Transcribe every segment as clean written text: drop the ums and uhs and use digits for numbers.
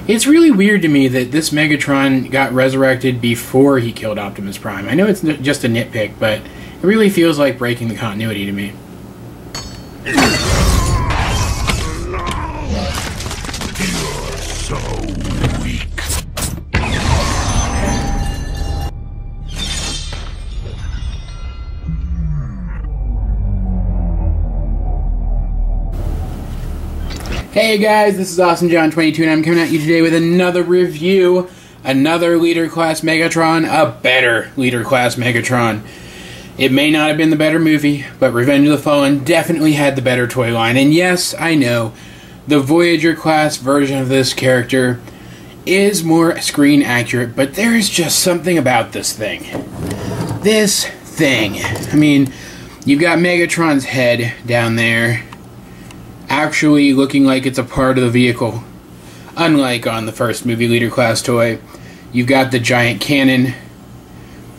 It's really weird to me that this Megatron got resurrected before he killed Optimus Prime. I know it's just a nitpick, but it really feels like breaking the continuity to me. You're so weak. Hey guys, this is AwesomeJohn22 and I'm coming at you today with another review, another Leader Class Megatron, a better Leader Class Megatron. It may not have been the better movie, but Revenge of the Fallen definitely had the better toy line. And yes, I know, the Voyager class version of this character is more screen accurate, but there is just something about this thing. This thing. I mean, you've got Megatron's head down there, actually looking like it's a part of the vehicle. Unlike on the first movie Leader Class toy, you've got the giant cannon,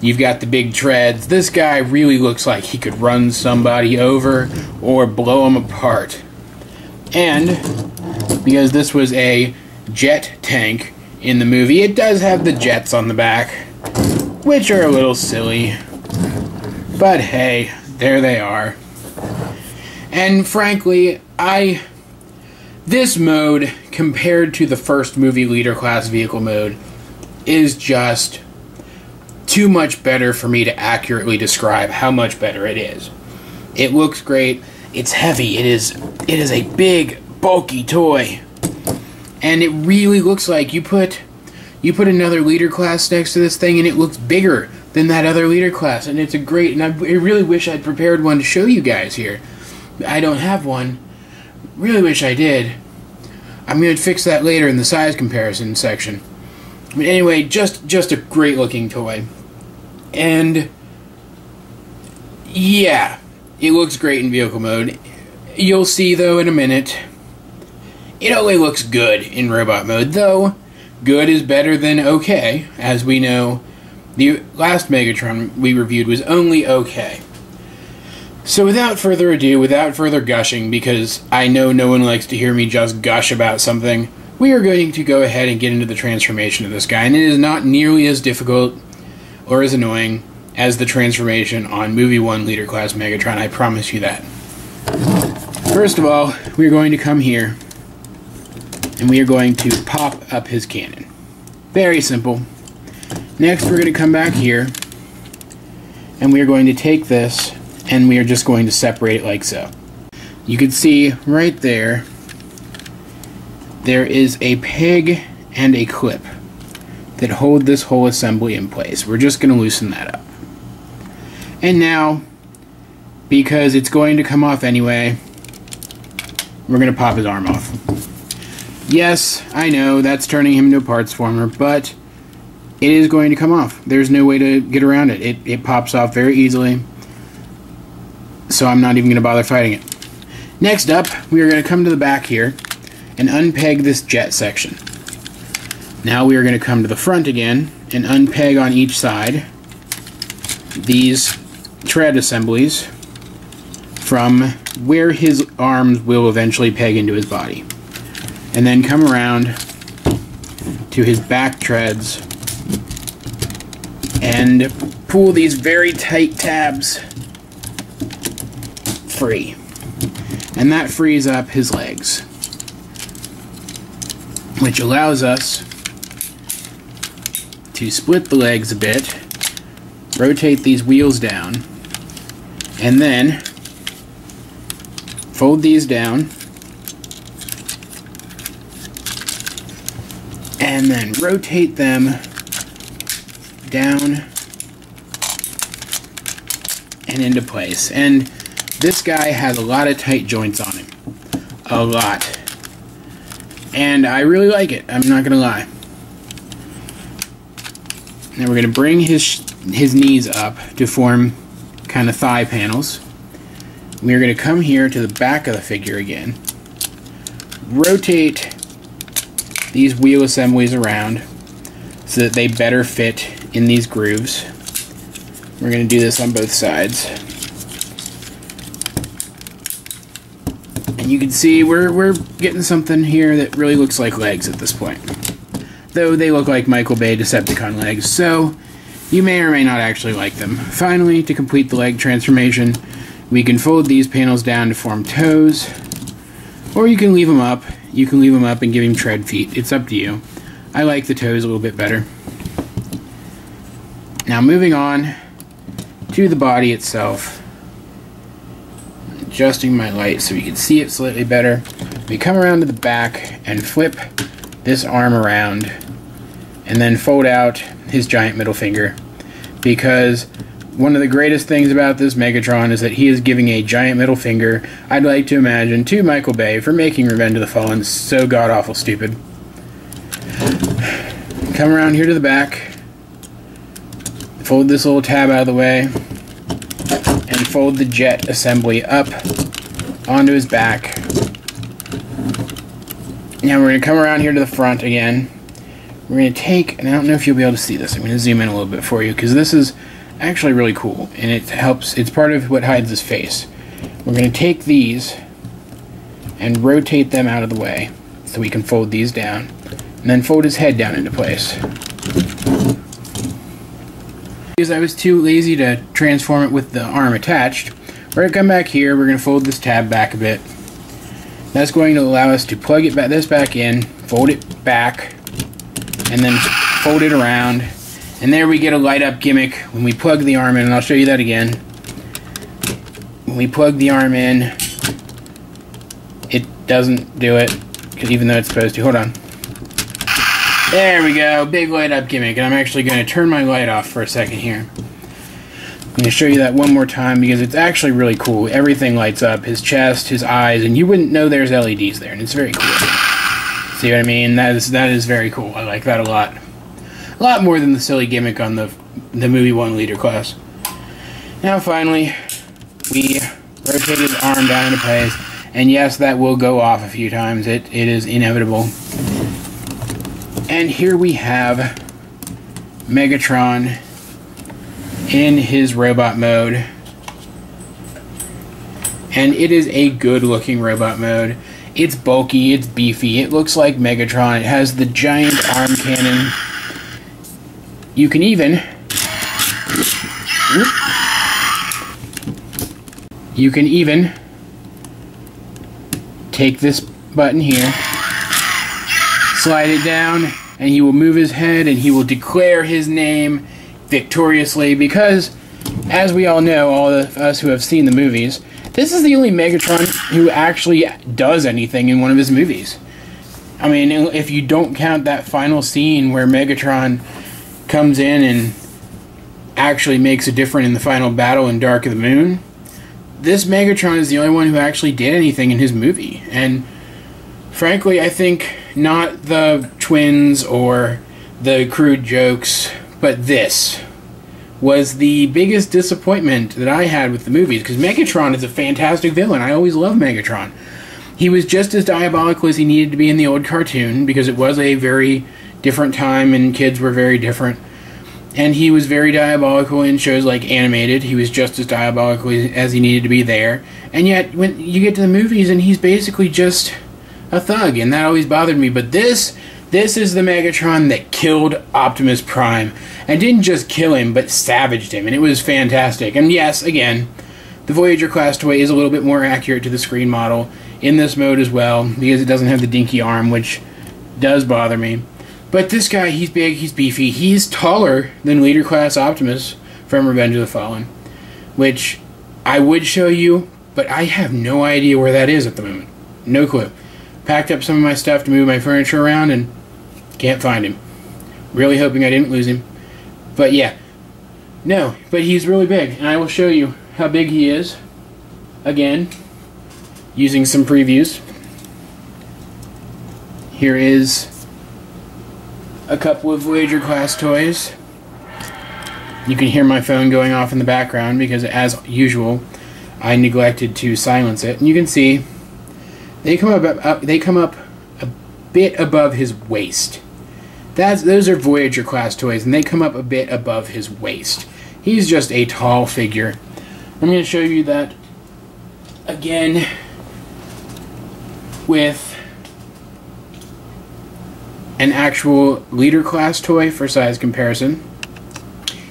you've got the big treads. This guy really looks like he could run somebody over or blow them apart. And because this was a jet tank in the movie, it does have the jets on the back, which are a little silly. But hey, there they are. And frankly, this mode, compared to the first movie Leader Class Vehicle mode, is just too much better for me to accurately describe how much better it is. It looks great, it's heavy, it is a big, bulky toy. And it really looks like you put another Leader Class next to this thing and it looks bigger than that other Leader Class. And it's a great, and I really wish I'd prepared one to show you guys here. I don't have one. Really wish I did. I'm going to fix that later in the size comparison section. But anyway, just a great looking toy. And yeah, it looks great in vehicle mode. You'll see though in a minute, it only looks good in robot mode, though good is better than okay. As we know, the last Megatron we reviewed was only okay. So without further ado, without further gushing, because I know no one likes to hear me just gush about something, we are going to go ahead and get into the transformation of this guy, and it is not nearly as difficult or as annoying as the transformation on Movie 1 Leader Class Megatron, I promise you that. First of all, we are going to come here, and we are going to pop up his cannon. Very simple. Next, we're going to come back here, and we are going to take this, and we are just going to separate it like so. You can see right there, there is a peg and a clip that hold this whole assembly in place. We're just going to loosen that up. And now, because it's going to come off anyway, we're going to pop his arm off. Yes, I know, that's turning him into a parts former, but it is going to come off. There's no way to get around it. It pops off very easily. So I'm not even going to bother fighting it. Next up, we are going to come to the back here and unpeg this jet section. Now we are going to come to the front again and unpeg on each side these tread assemblies from where his arms will eventually peg into his body. And then come around to his back treads and pull these very tight tabs free. And that frees up his legs, which allows us to split the legs a bit, rotate these wheels down, and then fold these down, and then rotate them down and into place. And this guy has a lot of tight joints on him. A lot. And I really like it, I'm not going to lie. Now we're going to bring his knees up to form kind of thigh panels. We're going to come here to the back of the figure again. Rotate these wheel assemblies around so that they better fit in these grooves. We're going to do this on both sides. And you can see we're getting something here that really looks like legs at this point. though they look like Michael Bay Decepticon legs, so you may or may not actually like them. Finally, to complete the leg transformation, we can fold these panels down to form toes, or you can leave them up. You can leave them up and give him tread feet. It's up to you. I like the toes a little bit better. Now moving on to the body itself. Adjusting my light so we can see it slightly better. We come around to the back and flip this arm around and then fold out his giant middle finger, because one of the greatest things about this Megatron is that he is giving a giant middle finger, I'd like to imagine, to Michael Bay for making Revenge of the Fallen so god-awful stupid. Come around here to the back, fold this little tab out of the way, and fold the jet assembly up onto his back. Now we're going to come around here to the front again. We're going to take, and I don't know if you'll be able to see this, I'm going to zoom in a little bit for you, because this is actually really cool, and it helps, it's part of what hides his face. We're going to take these and rotate them out of the way so we can fold these down, and then fold his head down into place. Because I was too lazy to transform it with the arm attached, we're going to come back here, we're going to fold this tab back a bit. That's going to allow us to plug it this back in, fold it back, and then fold it around. And there we get a light up gimmick when we plug the arm in, and I'll show you that again. When we plug the arm in, it doesn't do it, even though it's supposed to. Hold on. There we go, big light up gimmick, and I'm actually going to turn my light off for a second here. I'm going to show you that one more time because it's actually really cool. Everything lights up, his chest, his eyes, and you wouldn't know there's LEDs there, and it's very cool. See what I mean? That is very cool. I like that a lot. A lot more than the silly gimmick on the movie 1 leader class. Now finally, we rotate his arm down into place, and yes, that will go off a few times. It is inevitable. And here we have Megatron in his robot mode. And it is a good looking robot mode. It's bulky, it's beefy, it looks like Megatron. It has the giant arm cannon. You can even take this button here, slide it down, and he will move his head and he will declare his name victoriously, because as we all know, all of us who have seen the movies, this is the only Megatron who actually does anything in one of his movies. I mean, if you don't count that final scene where Megatron comes in and actually makes a difference in the final battle in Dark of the Moon, this Megatron is the only one who actually did anything in his movie. And frankly, I think not the twins or the crude jokes, but this was the biggest disappointment that I had with the movies, because Megatron is a fantastic villain. I always love Megatron. He was just as diabolical as he needed to be in the old cartoon, because it was a very different time and kids were very different. And he was very diabolical in shows like Animated. He was just as diabolical as he needed to be there. And yet, when you get to the movies and he's basically just a thug, and that always bothered me. But this is the Megatron that killed Optimus Prime. And didn't just kill him, but savaged him. And it was fantastic. And yes, again, the Voyager class toy is a little bit more accurate to the screen model in this mode as well, because it doesn't have the dinky arm, which does bother me. But this guy, he's big, he's beefy, he's taller than Leader Class Optimus from Revenge of the Fallen, which I would show you, but I have no idea where that is at the moment. No clue. Packed up some of my stuff to move my furniture around and can't find him. Really hoping I didn't lose him. But yeah. No, but he's really big, and I will show you how big he is. Again, using some previews. Here is a couple of Voyager class toys. You can hear my phone going off in the background because, as usual, I neglected to silence it. And you can see they come up a bit above his waist. Those are Voyager class toys, and they come up a bit above his waist. He's just a tall figure. I'm going to show you that again with an actual leader class toy for size comparison.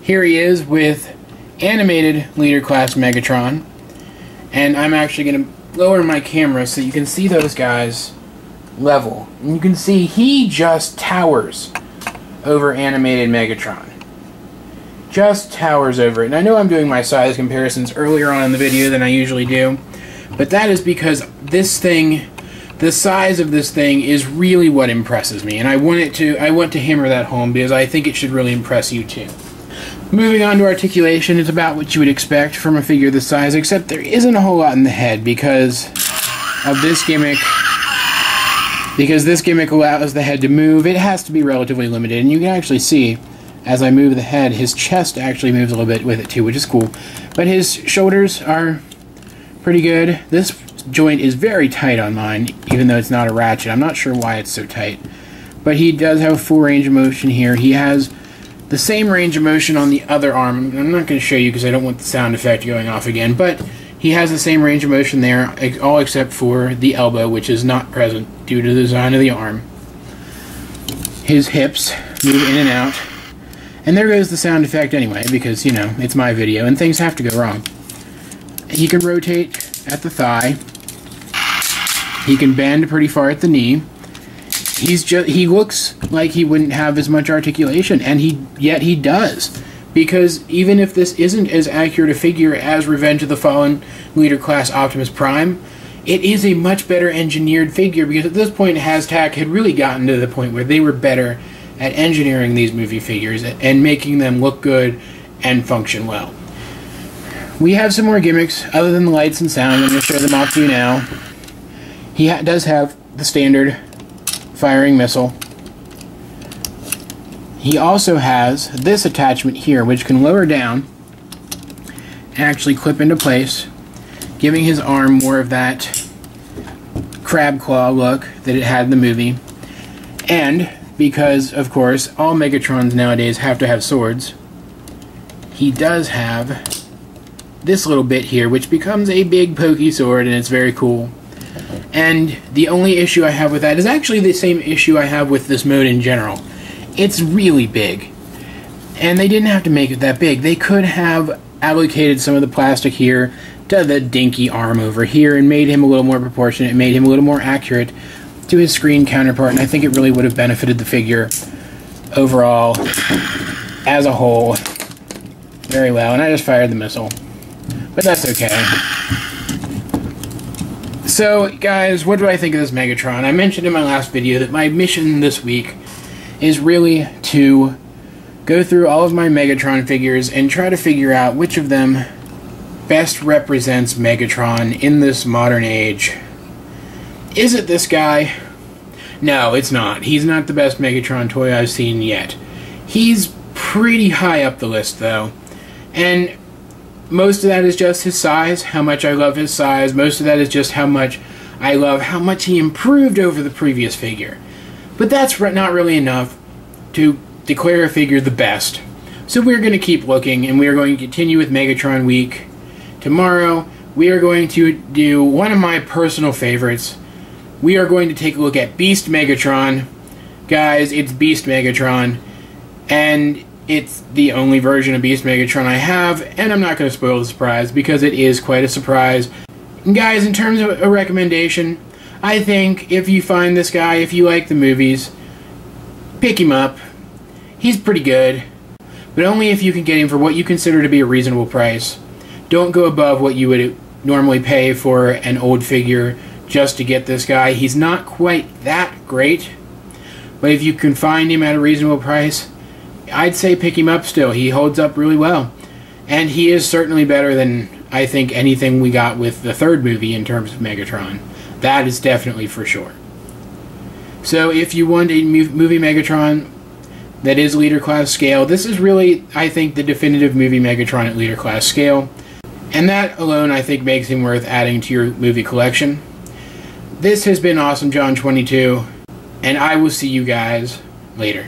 Here he is with animated leader class Megatron. And I'm actually going to lower my camera so you can see those guys level. And you can see he just towers over animated Megatron. Just towers over it. And I know I'm doing my size comparisons earlier on in the video than I usually do, but that is because this thing, the size of this thing is really what impresses me, and I want to hammer that home because I think it should really impress you too. Moving on to articulation, it's about what you would expect from a figure this size, except there isn't a whole lot in the head because of this gimmick. Because this gimmick allows the head to move, it has to be relatively limited, and you can actually see as I move the head, his chest actually moves a little bit with it too, which is cool. But his shoulders are pretty good. This joint is very tight on mine, even though it's not a ratchet. I'm not sure why it's so tight. But he does have a full range of motion here. He has the same range of motion on the other arm. I'm not going to show you because I don't want the sound effect going off again, but he has the same range of motion there, all except for the elbow, which is not present due to the design of the arm. His hips move in and out. And there goes the sound effect anyway, because, you know, it's my video, and things have to go wrong. He can rotate at the thigh. He can bend pretty far at the knee. He looks like he wouldn't have as much articulation, and yet he does. Because even if this isn't as accurate a figure as Revenge of the Fallen Leader Class Optimus Prime, it is a much better engineered figure, because at this point Hashtag had really gotten to the point where they were better at engineering these movie figures and making them look good and function well. We have some more gimmicks other than the lights and sound. I'm going to show them off to you now. He does have the standard firing missile. He also has this attachment here, which can lower down and actually clip into place, giving his arm more of that crab claw look that it had in the movie. And because, of course, all Megatrons nowadays have to have swords, he does have this little bit here, which becomes a big pokey sword, and it's very cool. And the only issue I have with that is actually the same issue I have with this mode in general. It's really big. And they didn't have to make it that big. They could have allocated some of the plastic here to the dinky arm over here and made him a little more proportionate, made him a little more accurate to his screen counterpart, and I think it really would have benefited the figure overall, as a whole, very well. And I just fired the missile, but that's okay. So, guys, what do I think of this Megatron? I mentioned in my last video that my mission this week is really to go through all of my Megatron figures and try to figure out which of them best represents Megatron in this modern age. Is it this guy? No, it's not. He's not the best Megatron toy I've seen yet. He's pretty high up the list, though. And most of that is just his size, how much I love his size. Most of that is just how much I love how much he improved over the previous figure. But that's not really enough to declare a figure the best. So we're going to keep looking, and we are going to continue with Megatron Week. Tomorrow, we are going to do one of my personal favorites. We are going to take a look at Beast Megatron. Guys, it's Beast Megatron, and it's the only version of Beast Megatron I have, and I'm not going to spoil the surprise because it is quite a surprise. And guys, in terms of a recommendation, I think if you find this guy, if you like the movies, pick him up. He's pretty good, but only if you can get him for what you consider to be a reasonable price. Don't go above what you would normally pay for an old figure just to get this guy. He's not quite that great, but if you can find him at a reasonable price, I'd say pick him up still. He holds up really well, and he is certainly better than I think anything we got with the third movie in terms of Megatron. That is definitely for sure. So if you want a movie Megatron that is leader class scale, this is really, I think, the definitive movie Megatron at leader class scale. And that alone, I think, makes him worth adding to your movie collection. This has been Awesome John 22, and I will see you guys later.